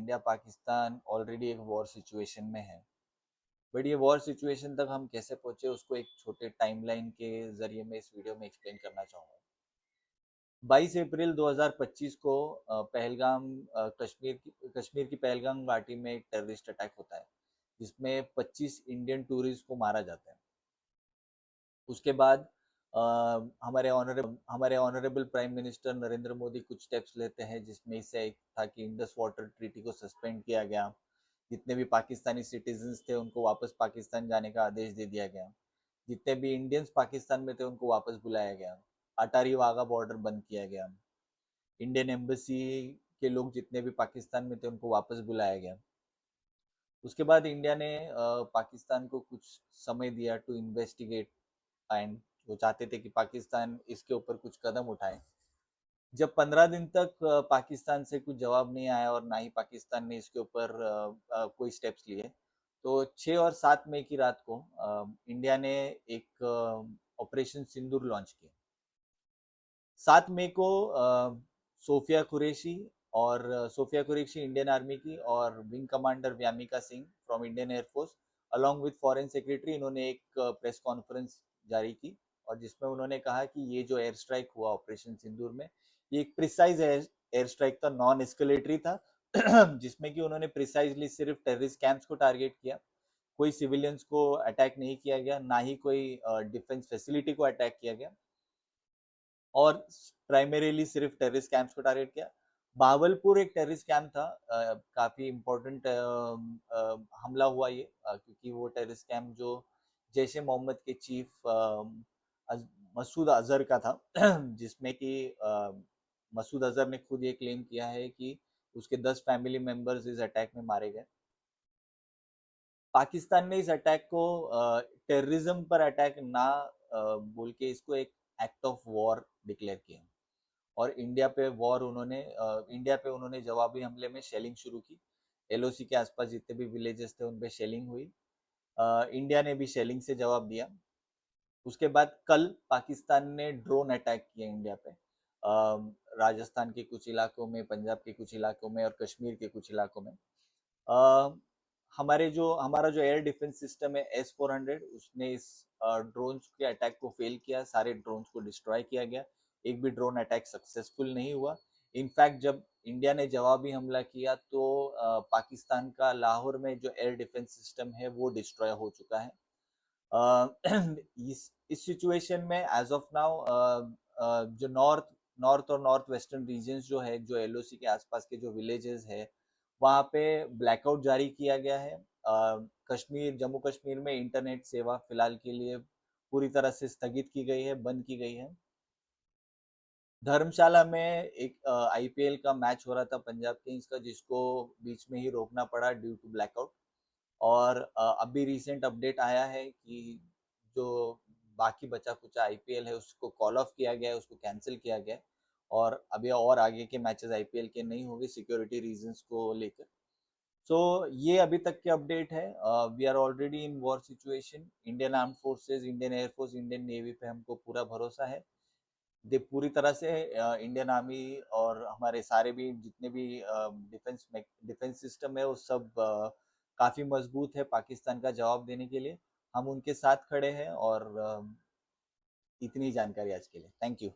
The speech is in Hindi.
इंडिया पाकिस्तान ऑलरेडी एक वॉर सिचुएशन में है। बट ये वॉर सिचुएशन तक हम कैसे पहुंचे उसको एक छोटे टाइमलाइन के जरिए मैं इस वीडियो में एक्सप्लेन करना चाहूँगा। 22 अप्रैल 2025 को पहलगाम कश्मीर की पहलगाम घाटी में एक टेररिस्ट अटैक होता है जिसमें 25 इंडियन टूरिस्ट को मारा जाता है। उसके बाद हमारे honourable prime minister Narendra Modi कुछ स्टेप्स लेते हैं जिसमें इससे एक था कि इंडस वाटर ट्रीटी को सस्पेंड किया गया। जितने भी पाकिस्तानी सिटीजन्स थे उनको वापस पाकिस्तान जाने का आदेश दे दिया गया। जितने भी इंडियंस पाकिस्तान में थे उनको वापस बुलाया गया। अटारी वाघा बॉर्डर बंद किया गया। इंडियन एम्बेसी के लोग जितने भी पाकिस्तान में थे उनको वापस बुलाया गया। उसके बाद इंडिया ने पाकिस्तान को कुछ समय दिया टू इन्वेस्टिगेट एंड वो चाहते थे कि पाकिस्तान इसके ऊपर कुछ कदम उठाए। जब 15 दिन तक पाकिस्तान से कुछ जवाब नहीं आया और ना ही पाकिस्तान ने इसके ऊपर कोई स्टेप्स लिए, तो 6 और 7 मई की रात को इंडिया ने एक ऑपरेशन सिंदूर लॉन्च किया। 7 मई को सोफिया कुरैशी इंडियन आर्मी की और wing commander Vyomika Singh from Indian air force along with foreign secretary इन्होंने एक प्रेस कॉन्फ्रेंस जारी की और जिसमें उन्होंने कहा कि ये जो एयर स्ट्राइक हुआ ऑपरेशन सिंदूर में, ये एक प्रिसाइज एयर स्ट्राइक था, नॉन एस्केलेटरी था जिसमें कि उन्होंने प्रिसाइजली सिर्फ टेररिस्ट कैंप्स को टारगेट किया। कोई सिविलियंस को अटैक नहीं किया गया, ना ही कोई डिफेंस फैसिलिटी को अटैक किया गया और प्राइमरीली सिर्फ टेररिस्ट कैंप्स को टारगेट किया। भावलपुर एक टेररिस्ट कैंप था, काफी इम्पोर्टेंट हमला हुआ ये, क्योंकि वो टेररिस्ट कैंप जो जैश ए मोहम्मद के चीफ मसूद अजहर का था जिसमें कि मसूद अजहर ने खुद ये क्लेम किया है कि उसके 10 फैमिली मेंबर्स इस अटैक में मारे गए। पाकिस्तान ने इस अटैक को टेररिज्म पर अटैक ना बोल के इसको एक एक्ट ऑफ वॉर डिक्लेयर किया और इंडिया पे उन्होंने जवाबी हमले में शेलिंग शुरू की। एलओसी के आसपास जितने भी विलेजेस थे उन पे शेलिंग हुई। इंडिया ने भी शेलिंग से जवाब दिया। उसके बाद कल पाकिस्तान ने ड्रोन अटैक किया इंडिया पे, राजस्थान के कुछ इलाकों में, पंजाब के कुछ इलाकों में और कश्मीर के कुछ इलाकों में। हमारा जो एयर डिफेंस सिस्टम है S-400 उसने इस ड्रोन्स के अटैक को फेल किया। सारे ड्रोन्स को डिस्ट्रॉय किया गया। एक भी ड्रोन अटैक सक्सेसफुल नहीं हुआ। इनफैक्ट जब इंडिया ने जवाबी हमला किया तो पाकिस्तान का लाहौर में जो एयर डिफेंस सिस्टम है वो डिस्ट्रॉय हो चुका है। इस सिचुएशन में एज ऑफ नाउ जो नॉर्थ और नॉर्थ वेस्टर्न रीजन जो है, जो एलओसी के आसपास के जो विलेजेस है, वहाँ पे ब्लैकआउट जारी किया गया है। जम्मू कश्मीर में इंटरनेट सेवा फिलहाल के लिए पूरी तरह से स्थगित की गई है, बंद की गई है। धर्मशाला में एक आईपीएल का मैच हो रहा था पंजाब किंग्स का, जिसको बीच में ही रोकना पड़ा ड्यू टू ब्लैकआउट। और अभी रिसेंट अपडेट आया है कि जो बाकी बचा कुचा आईपीएल है उसको कॉल ऑफ किया गया है, उसको कैंसिल किया गया है और अभी और आगे के मैचेस आईपीएल के नहीं होंगे सिक्योरिटी रीजंस को लेकर। सो ये अभी तक के अपडेट है। We are already in war situation. Indian arm forces, Indian air force, Indian navy पे हमको पूरा भरोसा है। दे पूरी तरह से इंडियन आर्मी और हमारे सारे भी जितने भी डिफेंस सिस्टम है वो सब काफ़ी मजबूत है पाकिस्तान का जवाब देने के लिए। हम उनके साथ खड़े हैं और इतनी जानकारी आज के लिए। Thank you.